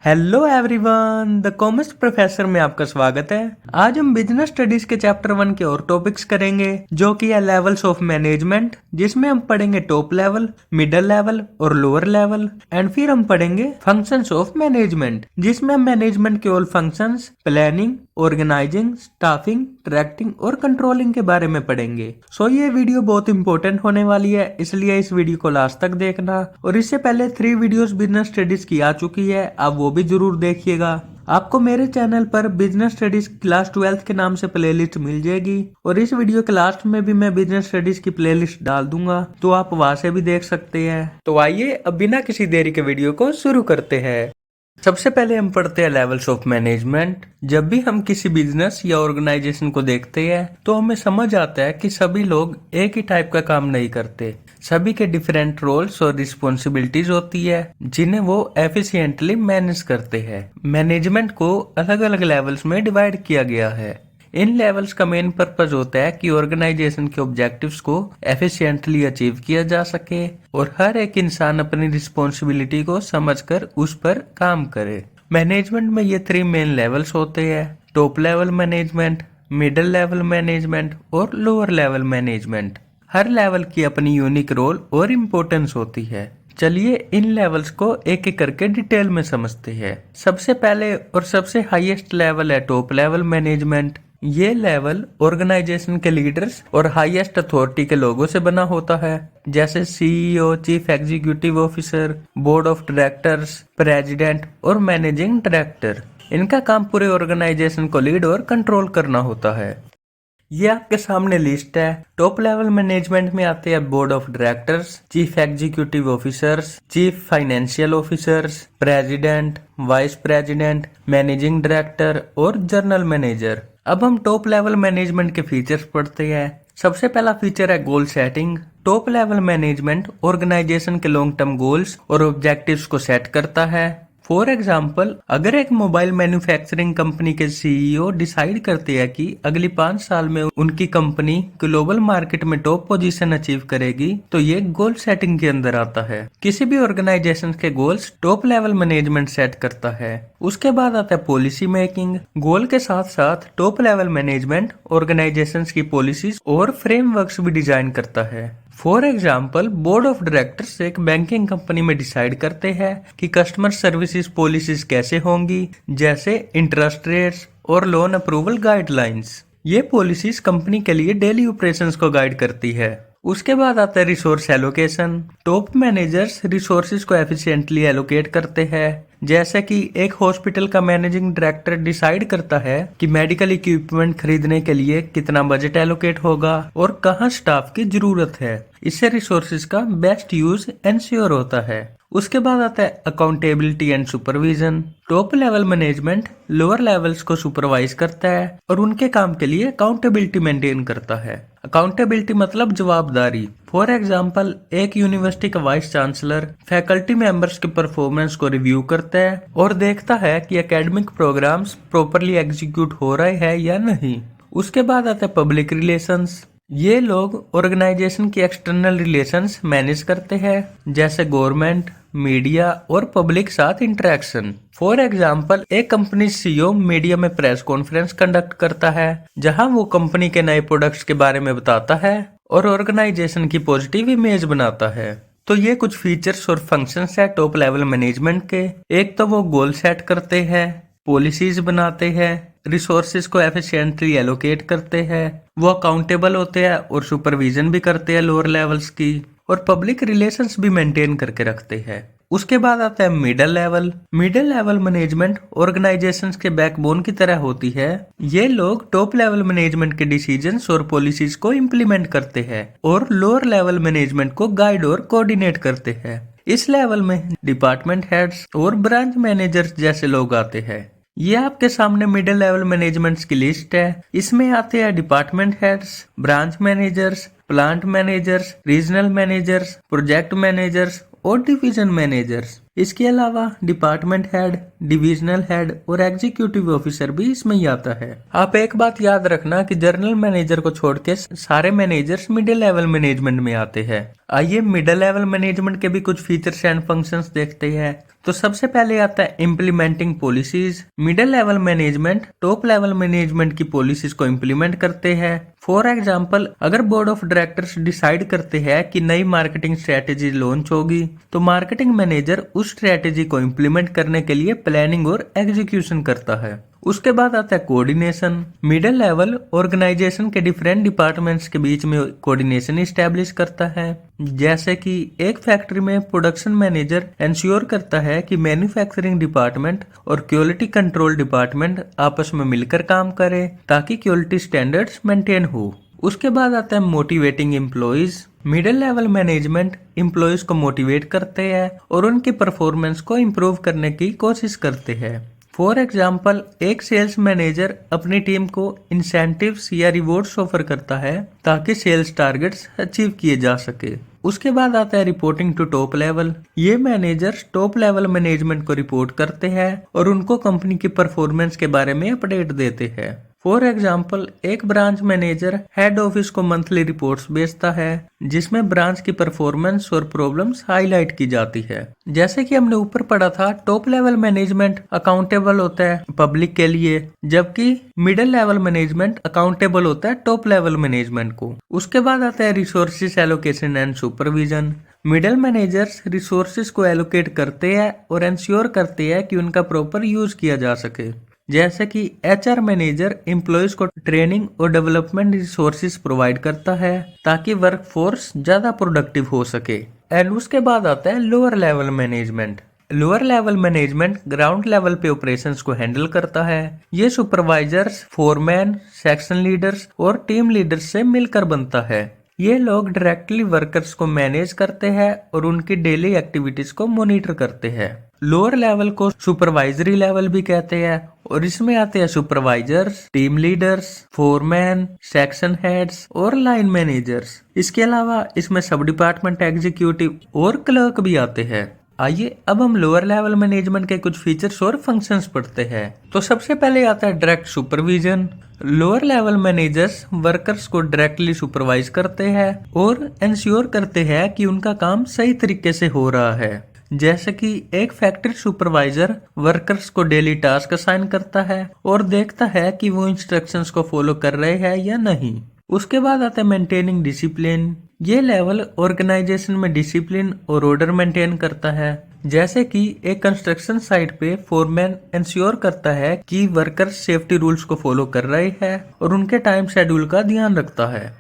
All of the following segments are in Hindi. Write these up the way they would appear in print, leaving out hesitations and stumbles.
Hello everyone, the commerce professor में आपका स्वागत है। आज हम बिजनेस स्टडीज के चैप्टर 1 के और टॉपिक्स करेंगे जो कि है लेवल्स ऑफ मैनेजमेंट, जिसमें हम पढ़ेंगे टॉप लेवल, मिडिल लेवल और लोअर लेवल। एंड फिर हम पढ़ेंगे फंक्शंस ऑफ मैनेजमेंट, जिसमें हम मैनेजमेंट के all functions, planning, organising, staffing, directing और कंट्रोलिंग के बारे में पढ़ेंगे। सो ये वीडियो बहुत इंपॉर्टेंट होने वाली है, इसलिए इस वीडियो को लास्ट तक देखना। और इससे पहले 3 वीडियोस बिजनेस स्टडीज की आ चुकी है, आप वो भी जरूर देखिएगा। आपको मेरे चैनल पर बिजनेस स्टडीज क्लास 12 के नाम से प्लेलिस्ट मिल जाएगी, और इस वीडियो के लास्ट में भी मैं बिजनेस स्टडीज की प्लेलिस्ट डाल दूंगा, तो आप वहां से भी देख सकते हैं। तो आइए अब बिना किसी देरी के वीडियो को शुरू करते हैं। सबसे पहले हम पढ़ते हैं लेवल्स ऑफ मैनेजमेंट। जब भी हम किसी बिजनेस या ऑर्गेनाइजेशन को देखते हैं तो हमें समझ आता है कि सभी लोग एक ही टाइप का काम नहीं करते। सभी के डिफरेंट रोल्स और रिस्पॉन्सिबिलिटीज होती है जिन्हें वो एफिशिएंटली मैनेज करते हैं। मैनेजमेंट को अलग अलग लेवल्स में डिवाइड किया गया है। इन लेवल्स का मेन पर्पज होता है कि ऑर्गेनाइजेशन के ऑब्जेक्टिव्स को एफिशिएंटली अचीव किया जा सके और हर एक इंसान अपनी रिस्पॉन्सिबिलिटी को समझकर उस पर काम करे। मैनेजमेंट में ये 3 मेन लेवल्स होते हैं: top level management, middle level management और लोअर लेवल मैनेजमेंट। हर लेवल की अपनी यूनिक रोल और इम्पोर्टेंस होती है। चलिए इन लेवल्स को एक एक करके डिटेल में समझते हैं। सबसे पहले और सबसे हाईएस्ट लेवल है टॉप लेवल मैनेजमेंट। ये लेवल ऑर्गेनाइजेशन के लीडर्स और हाईएस्ट अथॉरिटी के लोगों से बना होता है, जैसे CEO, chief executive officer, board of directors, president और मैनेजिंग डायरेक्टर। इनका काम पूरे ऑर्गेनाइजेशन को लीड और कंट्रोल करना होता है। ये आपके सामने लिस्ट है। टॉप लेवल मैनेजमेंट में आते हैं board of directors, chief executive officers, chief financial officers, president, vice president, managing director और जनरल मैनेजर। अब हम टॉप लेवल मैनेजमेंट के फीचर्स पढ़ते हैं। सबसे पहला फीचर है goal setting. Top level management organisation के लॉन्ग टर्म गोल्स और ऑब्जेक्टिव्स को सेट करता है। फॉर एग्जाम्पल, अगर एक मोबाइल मैन्युफैक्चरिंग कंपनी के सीईओ डिसाइड करते हैं कि अगली 5 साल में उनकी कंपनी ग्लोबल मार्केट में टॉप पोजीशन अचीव करेगी, तो ये गोल सेटिंग के अंदर आता है। किसी भी ऑर्गेनाइजेशन के goals top level management set करता है। उसके बाद आता है पॉलिसी मेकिंग। गोल के साथ साथ टॉप लेवल मैनेजमेंट ऑर्गेनाइजेशन की पॉलिसीज और फ्रेमवर्क्स भी डिजाइन करता है। For example, board of directors एक बैंकिंग कंपनी में डिसाइड करते हैं कि कस्टमर सर्विसेज पॉलिसीज कैसे होंगी, जैसे इंटरेस्ट रेट्स और लोन अप्रूवल गाइडलाइंस। ये पॉलिसीज कंपनी के लिए डेली ऑपरेशंस को गाइड करती है। उसके बाद आता है resource allocation. Top managers resources को एफिशिएंटली एलोकेट करते हैं, जैसे कि एक हॉस्पिटल का मैनेजिंग डायरेक्टर डिसाइड करता है कि मेडिकल इक्विपमेंट खरीदने के लिए कितना बजट एलोकेट होगा और कहाँ स्टाफ की जरूरत है। इससे रिसोर्सेज का बेस्ट यूज एंश्योर होता है। उसके बाद आता है accountability and supervision. Top level management lower levels को सुपरवाइज करता है और उनके काम के लिए अकाउंटेबिलिटी मेंटेन करता है। अकाउंटेबिलिटी मतलब जवाबदारी। फॉर एग्जाम्पल, एक यूनिवर्सिटी का वाइस चांसलर फैकल्टी मेंबर्स के परफॉर्मेंस को रिव्यू करता है और देखता है कि एकेडमिक प्रोग्राम्स प्रॉपरली एग्जीक्यूट हो रहे हैं या नहीं। उसके बाद आता है पब्लिक रिलेशंस। ये लोग ऑर्गेनाइजेशन की एक्सटर्नल रिलेशंस मैनेज करते हैं, जैसे गवर्नमेंट, मीडिया और पब्लिक साथ इंटरेक्शन। फॉर एग्जाम्पल, एक कंपनी सीईओ मीडिया में प्रेस कॉन्फ्रेंस कंडक्ट करता है, जहां वो कंपनी के नए प्रोडक्ट्स के बारे में बताता है और ऑर्गेनाइजेशन की पॉजिटिव इमेज बनाता है। तो ये कुछ फीचर्स और फंक्शंस है टॉप लेवल मैनेजमेंट के। एक तो वो गोल सेट करते हैं, पॉलिसीज बनाते हैं, रिसोर्सेज को एफिशिएंटली एलोकेट करते हैं, वो अकाउंटेबल होते हैं और सुपरविजन भी करते हैं लोअर लेवल्स की, और पब्लिक रिलेशंस भी मेंटेन करके रखते हैं। उसके बाद आता है middle level. Middle level management organisations के बैकबोन की तरह होती है। ये लोग टॉप लेवल मैनेजमेंट के डिसीजंस और पॉलिसीज को इम्प्लीमेंट करते हैं और लोअर लेवल मैनेजमेंट को गाइड और कोऑर्डिनेट करते हैं। इस लेवल में डिपार्टमेंट हेड्स और ब्रांच मैनेजर्स जैसे लोग आते हैं। ये आपके सामने मिडिल लेवल मैनेजमेंट्स की लिस्ट है। इसमें आते हैं department heads, branch managers, plant managers, regional managers, project managers और डिवीजन मैनेजर्स। इसके अलावा डिपार्टमेंट हेड, डिविजनल हेड और एग्जीक्यूटिव ऑफिसर भी इसमें ही आता है। आप एक बात याद रखना कि जनरल मैनेजर को छोड़ के सारे मैनेजर्स मिडिल लेवल मैनेजमेंट में आते हैं। आइए मिडिल लेवल मैनेजमेंट के भी कुछ फीचर्स एंड फंक्शंस देखते हैं। तो सबसे पहले आता है implementing policies. Middle level management top level management की पॉलिसीज को इम्प्लीमेंट करते हैं। फॉर एग्जाम्पल, अगर बोर्ड ऑफ डायरेक्टर्स डिसाइड करते हैं कि नई मार्केटिंग स्ट्रेटेजी लॉन्च होगी, तो मार्केटिंग मैनेजर उस स्ट्रेटेजी को इम्प्लीमेंट करने के लिए प्लानिंग और एग्जीक्यूशन करता है। उसके बाद आता है कोऑर्डिनेशन। मिडिल लेवल ऑर्गेनाइजेशन के डिफरेंट डिपार्टमेंट्स के बीच में कोऑर्डिनेशन इस्टेब्लिश करता है। जैसे कि एक फैक्ट्री में प्रोडक्शन मैनेजर इंश्योर करता है कि मैन्युफैक्चरिंग डिपार्टमेंट और क्वालिटी कंट्रोल डिपार्टमेंट आपस में मिलकर काम करे ताकि क्वालिटी स्टैंडर्ड्स मेंटेन हो। उसके बाद आता है motivating employees. Middle level management employees को मोटिवेट करते हैं और उनकी परफॉर्मेंस को इम्प्रूव करने की कोशिश करते हैं। फॉर एग्जाम्पल, एक सेल्स मैनेजर अपनी टीम को इंसेंटिव्स या रिवॉर्ड्स ऑफर करता है ताकि सेल्स टारगेट्स अचीव किए जा सके। उसके बाद आता है रिपोर्टिंग टू टॉप लेवल। ये मैनेजर्स टॉप लेवल मैनेजमेंट को रिपोर्ट करते हैं और उनको कंपनी की परफॉर्मेंस के बारे में अपडेट देते हैं। फॉर एग्जाम्पल, एक ब्रांच मैनेजर हेड ऑफिस को मंथली रिपोर्ट्स भेजता है जिसमें ब्रांच की परफॉर्मेंस और प्रॉब्लम्स हाईलाइट की जाती है। जैसे कि हमने ऊपर पढ़ा था, टॉप लेवल मैनेजमेंट अकाउंटेबल होता है पब्लिक के लिए, जबकि मिडिल लेवल मैनेजमेंट अकाउंटेबल होता है टॉप लेवल मैनेजमेंट को। उसके बाद आता है resources allocation and supervision. Middle managers resources को एलोकेट करते हैं और इंश्योर करते हैं कि उनका प्रॉपर यूज किया जा सके। जैसे कि एचआर मैनेजर एम्प्लॉयज को ट्रेनिंग और डेवलपमेंट रिसोर्सेज प्रोवाइड करता है ताकि वर्कफोर्स ज्यादा प्रोडक्टिव हो सके। एंड उसके बाद आता है lower level management. Lower level management ground level पे ऑपरेशंस को हैंडल करता है। ये सुपरवाइजर्स, फोरमैन, सेक्शन लीडर्स और टीम लीडर्स से मिलकर बनता है। ये लोग डायरेक्टली वर्कर्स को मैनेज करते हैं और उनकी डेली एक्टिविटीज को मॉनिटर करते हैं। लोअर लेवल को सुपरवाइजरी लेवल भी कहते हैं और इसमें आते हैं supervisors, team leaders, foreman, section heads और लाइन मैनेजर्स। इसके अलावा इसमें सब डिपार्टमेंट एग्जीक्यूटिव और क्लर्क भी आते हैं। आइए अब हम लोअर लेवल मैनेजमेंट के कुछ फीचर्स और फंक्शंस पढ़ते हैं। तो सबसे पहले आता है direct supervision. Lower level managers workers को डायरेक्टली सुपरवाइज करते हैं और इंश्योर करते हैं कि उनका काम सही तरीके से हो रहा है। जैसे कि एक फैक्ट्री सुपरवाइजर वर्कर्स को डेली टास्क असाइन करता है और देखता है कि वो इंस्ट्रक्शंस को फॉलो कर रहे हैं या नहीं। उसके बाद आता है मेंटेनिंग डिसिप्लिन। ये लेवल ऑर्गेनाइजेशन में डिसिप्लिन और ऑर्डर मेंटेन करता है। जैसे कि एक कंस्ट्रक्शन साइट पे फोरमैन इंश्योर करता है कि वर्कर्स सेफ्टी रूल्स को फॉलो कर रहे हैं और उनके टाइम शेड्यूल का ध्यान रखता है।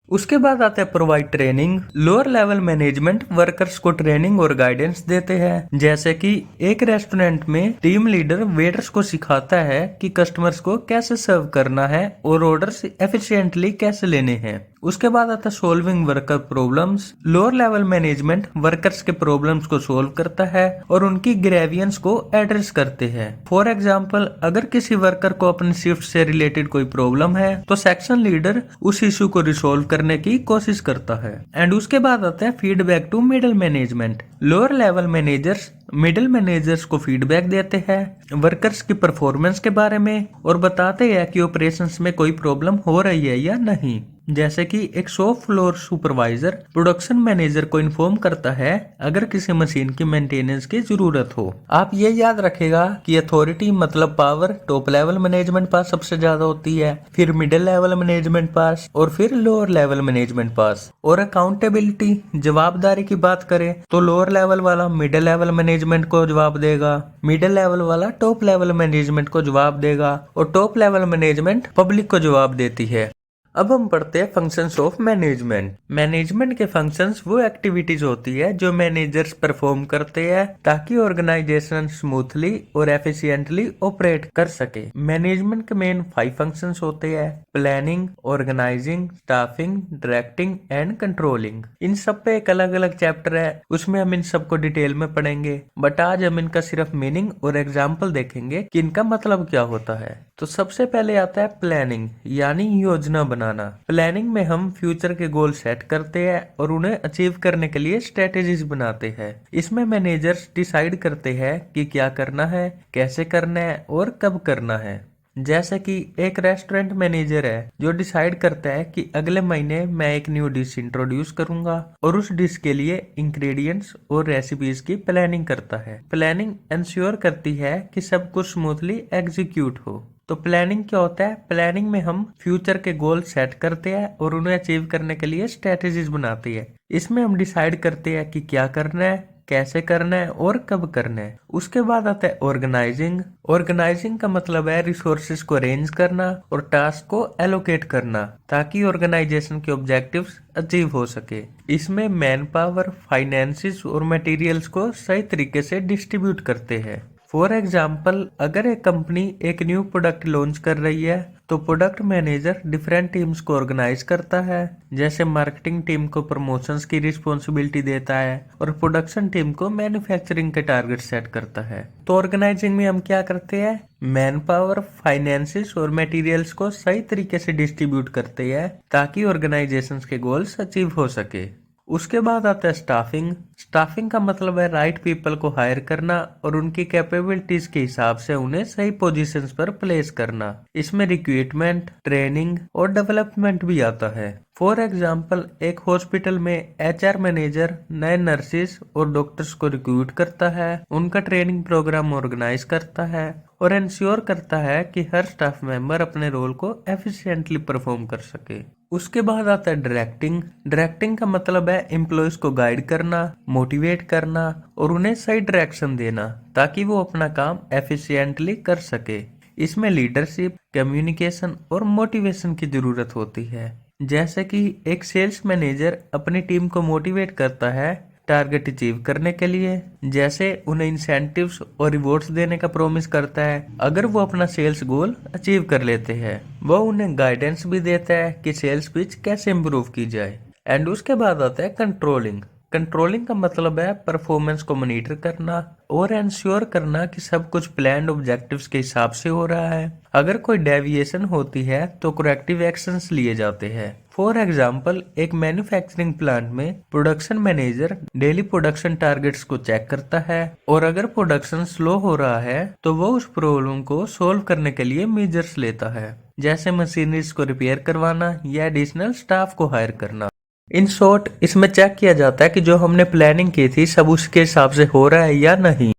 उसके बाद आता है provide training. Lower level management workers को ट्रेनिंग और गाइडेंस देते हैं। जैसे कि एक रेस्टोरेंट में टीम लीडर वेटर्स को सिखाता है कि कस्टमर्स को कैसे सर्व करना है और ऑर्डर्स एफिशिएंटली कैसे लेने हैं। उसके बाद आता है solving worker problems. Lower level management workers के प्रॉब्लम्स को सोल्व करता है और उनकी ग्रेवियंस को एड्रेस करते हैं। फॉर एग्जांपल, अगर किसी वर्कर को अपनी शिफ्ट से रिलेटेड कोई प्रॉब्लम है तो सेक्शन लीडर उस इशू को रिसोल्व करने की कोशिश करता है। एंड उसके बाद आता है feedback to middle management. Lower level managers middle managers को फीडबैक देते हैं वर्कर्स की परफॉर्मेंस के बारे में और बताते हैं कि ऑपरेशंस में कोई प्रॉब्लम हो रही है या नहीं। जैसे कि एक shop floor supervisor production manager को इन्फॉर्म करता है अगर किसी मशीन की मेंटेनेंस की जरूरत हो। आप ये याद रखेगा कि अथॉरिटी मतलब पावर टॉप लेवल मैनेजमेंट पास सबसे ज्यादा होती है, फिर मिडिल लेवल मैनेजमेंट पास और फिर लोअर लेवल मैनेजमेंट पास। और अकाउंटेबिलिटी जवाबदारी की बात करें तो लोअर लेवल वाला मिडिल लेवल मैनेजमेंट को जवाब देगा, मिडिल लेवल वाला टॉप लेवल मैनेजमेंट को जवाब देगा और टॉप लेवल मैनेजमेंट पब्लिक को जवाब देती है। अब हम पढ़ते हैं फंक्शंस ऑफ मैनेजमेंट। मैनेजमेंट के फंक्शंस वो एक्टिविटीज होती है जो मैनेजर्स परफॉर्म करते हैं ताकि ऑर्गेनाइजेशन स्मूथली और एफिशिएंटली ऑपरेट कर सके। मैनेजमेंट के मेन 5 फंक्शंस होते हैं: planning, organising, staffing, directing and controlling. इन सब पे एक अलग अलग चैप्टर है, उसमें हम इन सबको डिटेल में पढ़ेंगे, बट आज हम इनका सिर्फ मीनिंग और एग्जाम्पल देखेंगे कि इनका मतलब क्या होता है। तो सबसे पहले आता है प्लानिंग यानी योजना बनाना। प्लानिंग में हम फ्यूचर के गोल सेट करते हैं और उन्हें अचीव करने के लिए स्ट्रेटेजीज बनाते हैं। इसमें मैनेजर्स डिसाइड करते हैं कि क्या करना है, कैसे करना है और कब करना है। जैसे कि एक रेस्टोरेंट मैनेजर है जो डिसाइड करता है कि अगले महीने मैं एक न्यू डिश इंट्रोड्यूस करूंगा और उस डिश के लिए इंग्रेडिएंट्स और रेसिपीज की प्लानिंग करता है। प्लानिंग इंश्योर करती है कि सब कुछ स्मूथली एग्जीक्यूट हो। तो प्लानिंग क्या होता है? प्लानिंग में हम फ्यूचर के गोल सेट करते हैं और उन्हें अचीव करने के लिए स्ट्रेटेजीज बनाते हैं। इसमें हम डिसाइड करते हैं कि क्या करना है, कैसे करना है और कब करना है। उसके बाद आता है ऑर्गेनाइजिंग। ऑर्गेनाइजिंग का मतलब है रिसोर्सेज को अरेंज करना और टास्क को एलोकेट करना ताकि ऑर्गेनाइजेशन के ऑब्जेक्टिव्स अचीव हो सके। इसमें मैन पावर, फाइनेंसिस और मटेरियल्स को सही तरीके से डिस्ट्रीब्यूट करते हैं। फॉर एग्जाम्पल, अगर एक कंपनी एक न्यू प्रोडक्ट लॉन्च कर रही है तो प्रोडक्ट मैनेजर डिफरेंट टीम्स को ऑर्गेनाइज करता है। जैसे मार्केटिंग टीम को प्रमोशंस की रिस्पॉन्सिबिलिटी देता है और प्रोडक्शन टीम को मैन्युफैक्चरिंग के टारगेट सेट करता है। तो ऑर्गेनाइजिंग में हम क्या करते हैं? मैन पावर, फाइनेंसिस और मटेरियल्स को सही तरीके से डिस्ट्रीब्यूट करते हैं ताकि ऑर्गेनाइजेशन के गोल्स अचीव हो सके। उसके बाद आता है स्टाफिंग। स्टाफिंग का मतलब है राइट पीपल को हायर करना और उनकी कैपेबिलिटीज के हिसाब से उन्हें सही पोजीशंस पर प्लेस करना। इसमें रिक्रूटमेंट, ट्रेनिंग और डेवलपमेंट भी आता है। फॉर एग्जाम्पल, एक हॉस्पिटल में एचआर मैनेजर नए नर्सिस और डॉक्टर्स को रिक्रूट करता है, उनका ट्रेनिंग प्रोग्राम ऑर्गेनाइज करता है और इंश्योर करता है कि हर स्टाफ मेंबर अपने रोल को एफिशिएंटली परफॉर्म कर सके। उसके बाद आता है डायरेक्टिंग। डायरेक्टिंग का मतलब है एम्प्लॉयज को गाइड करना, मोटिवेट करना और उन्हें सही डायरेक्शन देना ताकि वो अपना काम एफिशिएंटली कर सके। इसमें लीडरशिप, कम्युनिकेशन और मोटिवेशन की जरूरत होती है। जैसे कि एक सेल्स मैनेजर अपनी टीम को मोटिवेट करता है टारगेट अचीव करने के लिए, जैसे उन्हें इंसेंटिव्स और रिवॉर्ड्स देने का प्रॉमिस करता है अगर वो अपना सेल्स गोल अचीव कर लेते हैं। वो उन्हें गाइडेंस भी देता है कि सेल्स पिच कैसे इम्प्रूव की जाए। एंड उसके बाद आता है कंट्रोलिंग। कंट्रोलिंग का मतलब है परफॉर्मेंस को मॉनिटर करना और इंश्योर करना कि सब कुछ प्लान्ड ऑब्जेक्टिव्स के हिसाब से हो रहा है। अगर कोई डेविएशन होती है तो करेक्टिव एक्शंस लिए जाते हैं। फॉर एग्जाम्पल, एक मैन्युफैक्चरिंग प्लांट में production manager daily production targets को चेक करता है और अगर प्रोडक्शन स्लो हो रहा है तो वो उस प्रॉब्लम को सोल्व करने के लिए मेजर्स लेता है, जैसे मशीनरीज को रिपेयर करवाना या एडिशनल स्टाफ को हायर करना। इन शॉर्ट, इसमें चेक किया जाता है कि जो हमने प्लानिंग की थी सब उसके हिसाब से हो रहा है या नहीं।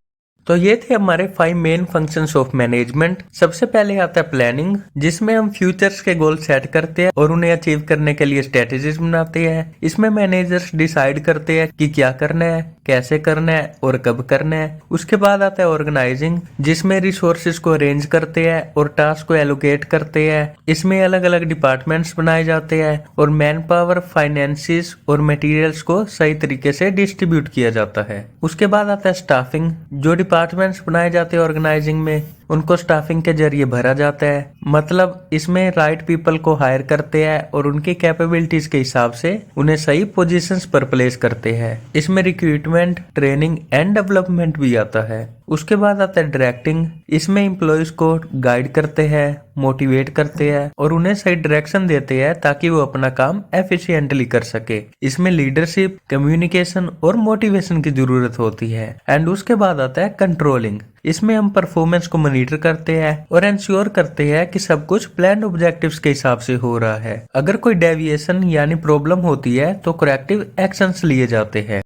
तो ये थे हमारे 5 मेन फंक्शंस ऑफ मैनेजमेंट। सबसे पहले आता है प्लानिंग, जिसमें हम फ्यूचर्स के गोल सेट करते हैं और उन्हें अचीव करने के लिए स्ट्रेटेजीज बनाते हैं। इसमें मैनेजर्स डिसाइड करते हैं कि क्या करना है, कैसे करना है और कब करना है। उसके बाद आता है ऑर्गेनाइजिंग, जिसमें रिसोर्सेज को अरेंज करते हैं और टास्क को एलोकेट करते हैं। इसमें अलग अलग डिपार्टमेंट्स बनाए जाते हैं और मैन पावर, फाइनेंसिस और मटेरियल्स को सही तरीके से डिस्ट्रीब्यूट किया जाता है। उसके बाद आता है स्टाफिंग। जो डिपार्टमेंट्स बनाए जाते हैं ऑर्गेनाइजिंग में उनको स्टाफिंग के जरिए भरा जाता है। मतलब इसमें राइट पीपल को हायर करते हैं और उनकी कैपेबिलिटीज के हिसाब से उन्हें सही पोजीशंस पर प्लेस करते हैं। इसमें रिक्रूटमेंट, ट्रेनिंग एंड डेवलपमेंट भी आता है। उसके बाद आता है डायरेक्टिंग। इसमें एम्प्लॉयज को गाइड करते हैं, मोटिवेट करते हैं और उन्हें सही डायरेक्शन देते हैं ताकि वो अपना काम एफिशिएंटली कर सके। इसमें लीडरशिप, कम्युनिकेशन और मोटिवेशन की जरूरत होती है। एंड उसके बाद आता है कंट्रोलिंग। इसमें हम परफॉर्मेंस को मॉनिटर करते हैं और इंश्योर करते हैं कि सब कुछ प्लान्ड ऑब्जेक्टिव्स के हिसाब से हो रहा है। अगर कोई डेविएशन यानी प्रॉब्लम होती है तो करेक्टिव एक्शंस लिए जाते हैं।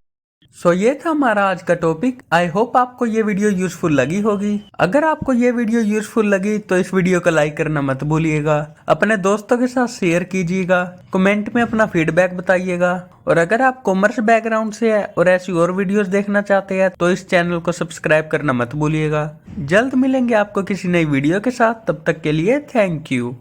सो ये था हमारा आज का टॉपिक। आई होप आपको ये वीडियो यूजफुल लगी होगी। अगर आपको ये वीडियो यूजफुल लगी तो इस वीडियो को लाइक करना मत भूलिएगा, अपने दोस्तों के साथ शेयर कीजिएगा, कमेंट में अपना फीडबैक बताइएगा। और अगर आप कॉमर्स बैकग्राउंड से है और ऐसी और वीडियोस देखना चाहते हैं तो इस चैनल को सब्सक्राइब करना मत भूलिएगा। जल्द मिलेंगे आपको किसी नई वीडियो के साथ, तब तक के लिए थैंक यू।